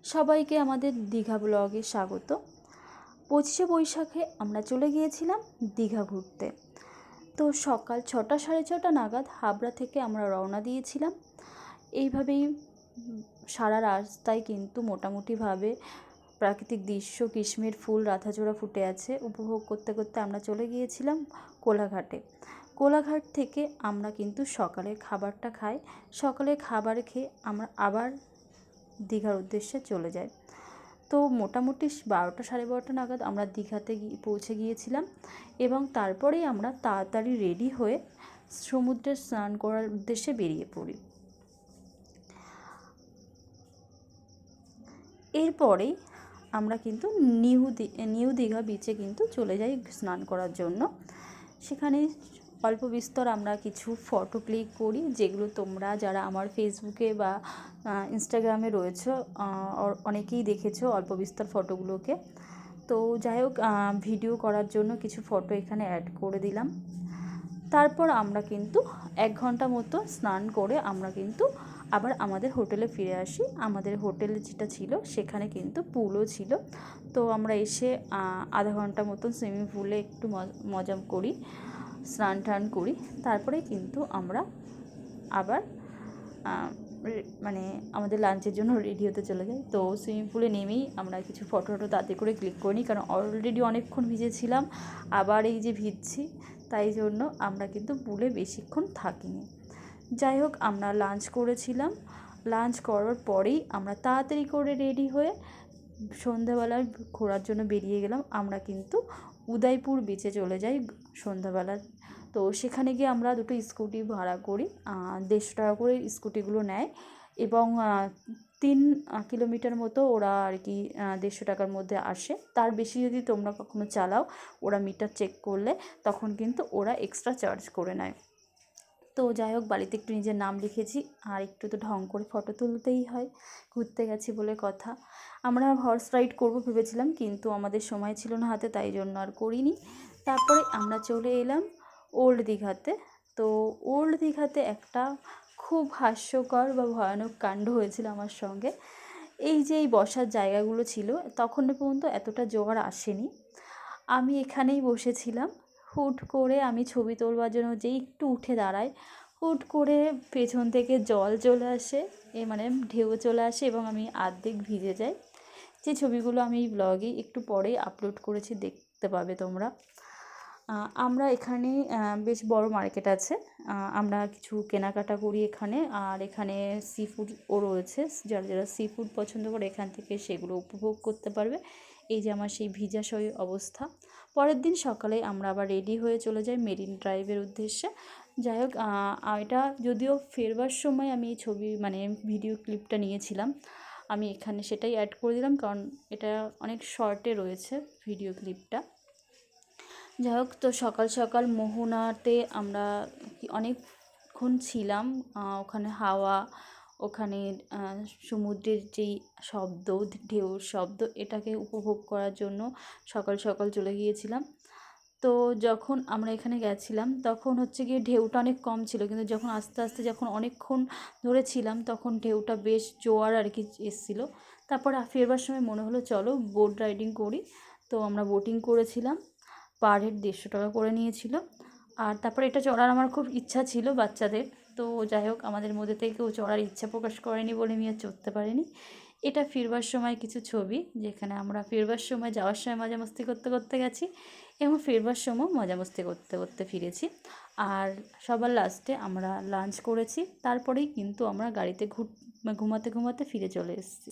সবাইকে আমাদের দীঘা ব্লগে স্বাগত। 25শে বৈশাখে আমরা চলে গিয়েছিলাম দীঘা ঘুরতে। তো সকাল 6টা সাড়ে 6টা নাগাদ হাবড়া থেকে আমরা রওনা দিয়েছিলাম। এইভাবেই সারা রাস্তায় কিন্তু মোটামুটিভাবে প্রাকৃতিক দৃশ্য, কিশমির ফুল, রাধাচূড়া ফুটে আছে উপভোগ করতে করতে আমরা চলে গিয়েছিলাম কোলাঘাটে। কোলাঘাট থেকে আমরা কিন্তু সকালের খাবারটা খাই। সকালের খাবার খেয়ে আমরা আবার দীঘার উদ্দেশ্যে চলে যাই। তো মোটামুটি 12টা সাড়ে 12টা নাগাদ আমরা দীঘাতে পৌঁছে গিয়েছিলাম এবং তারপরেই আমরা তাড়াতাড়ি রেডি হয়ে সমুদ্রে স্নান করার উদ্দেশ্যে বেরিয়ে পড়ি। এরপরেই আমরা কিন্তু নিউ দীঘা বিচে কিন্তু চলে যাই স্নান করার জন্য। সেখানে অল্প বিস্তর আমরা কিছু ফটো ক্লিক করি, যেগুলো তোমরা যারা আমার ফেসবুকে বা ইনস্টাগ্রামে রয়েছে অনেকেই দেখেছো অল্প বিস্তর ফটোগুলোকে। তো যাই হোক, ভিডিও করার জন্য কিছু ফটো এখানে অ্যাড করে দিলাম। তারপর আমরা কিন্তু 1 ঘন্টা মতো স্নান করে আমরা কিন্তু আবার আমাদের হোটেলে ফিরে আসি। আমাদের হোটেল যেটা ছিল সেখানে কিন্তু পুলও ছিল। তো আমরা এসে আধা ঘন্টা মতন সুইমিং পুলে একটু মজা করি, স্নান টান করি। তারপরে কিন্তু আমরা আবার আমাদের লাঞ্চের জন্য রেডি হতে চলে যাই। তো সুইমিং পুলে নেমেই আমরা কিছু ফটো তাড়াতাড়ি করে ক্লিক করে নিই, কারণ অলরেডি অনেকক্ষণ ভিজেছিলাম, আবার এই যে ভিজছি, তাই জন্য আমরা কিন্তু পুলে বেশিক্ষণ থাকিনি। যাই হোক, আমরা লাঞ্চ করেছিলাম। লাঞ্চ করার পরেই আমরা তাড়াতাড়ি করে রেডি হয়ে সন্ধ্যাবেলায় ঘোরার জন্য বেরিয়ে গেলাম। আমরা কিন্তু উদয়পুর বিচে চলে যাই সন্ধ্যাবেলা। তো সেখানে গিয়ে আমরা দুটো স্কুটি ভাড়া করি, 150 টাকা করে স্কুটিগুলো নেয় এবং 3 কিলোমিটার মতো ওরা আর কি 150 টাকার মধ্যে আসে। তার বেশি যদি তোমরা কখনো চালাও, ওরা মিটার চেক করলে তখন কিন্তু ওরা এক্সট্রা চার্জ করে নেয়। তো যাই হোক, বাড়িতে একটু নিজের নাম লিখেছি, আর একটু তো ঢং করে ফটো তুলতেই হয়, ঘুরতে গেছি বলে কথা। আমরা হর্স রাইড করবো ভেবেছিলাম, কিন্তু আমাদের সময় ছিল না হাতে, তাই জন্য আর করিনি। তারপরে আমরা চলে এলাম ওল্ড দীঘাতে। তো ওল্ড দীঘাতে একটা খুব হাস্যকর বা ভয়ানক কাণ্ড হয়েছিল আমার সঙ্গে। এই যে এই বসার জায়গাগুলো ছিল, তখন পর্যন্ত এতটা জোয়ার আসেনি। আমি এখানেই বসেছিলাম, হুট করে আমি ছবি তোলবার জন্য যেই একটু উঠে দাঁড়াই, হুট করে পেছন থেকে জল চলে আসে, ঢেউ চলে আসে এবং আমি অর্ধেক ভিজে যাই। যে ছবিগুলো আমি এই ব্লগে একটু পরেই আপলোড করেছি, দেখতে পাবে তোমরা। আমরা এখানে বেশ বড় মার্কেট আছে, আমরা কিছু কেনাকাটা করি এখানে। আর এখানে সি ফুডও রয়েছে, যারা যারা সি ফুড পছন্দ করে এখান থেকে সেগুলো উপভোগ করতে পারবে। এই যে আমার সেই ভিজাশয়ী অবস্থা। পরের দিন সকালে আমরা আবার রেডি হয়ে চলে যাই মেরিন ড্রাইভের উদ্দেশ্যে। যাই হোক, এটা যদিও ফেরবার সময় আমি এই ভিডিও ক্লিপটা নিয়েছিলাম, আমি এখানে সেটাই অ্যাড করে দিলাম, কারণ এটা অনেক শর্টে রয়েছে ভিডিও ক্লিপটা। যাই হোক, তো সকাল সকাল মোহনাতে আমরা অনেকক্ষণ ছিলাম। ওখানে হাওয়া, ওখানে সমুদ্রের যেই শব্দ, ঢেউর শব্দ, এটাকে উপভোগ করার জন্য সকাল সকাল চলে গিয়েছিলাম। তো যখন আমরা এখানে গেছিলাম তখন হচ্ছে গিয়ে ঢেউটা অনেক কম ছিল, কিন্তু যখন আস্তে আস্তে যখন অনেকক্ষণ ধরে ছিলাম তখন ঢেউটা বেশ জোয়ার আর কি এসেছিলো। তারপর ফেরবার সময় মনে হলো চলো বোট রাইডিং করি। তো আমরা বোটিং করেছিলাম, পার হেড 150 টাকা করে নিয়েছিল। আর তারপর এটা চড়ার আমার খুব ইচ্ছা ছিল বাচ্চাদের। তো যাই হোক, আমাদের মধ্যে থেকে কেউ চড়ার ইচ্ছা প্রকাশ করেনি বলে আমি আর চড়তে পারিনি। এটা ফিরবার সময় কিছু ছবি, যেখানে আমরা ফিরবার সময়, যাওয়ার সময় মজা মস্তি করতে করতে গেছি এবং ফিরবার সময় মজা মস্তি করতে করতে ফিরেছি। আর সবার লাস্টে আমরা লাঞ্চ করেছি, তারপরেই কিন্তু আমরা গাড়িতে ঘুমাতে ঘুমাতে ফিরে চলে এসেছি।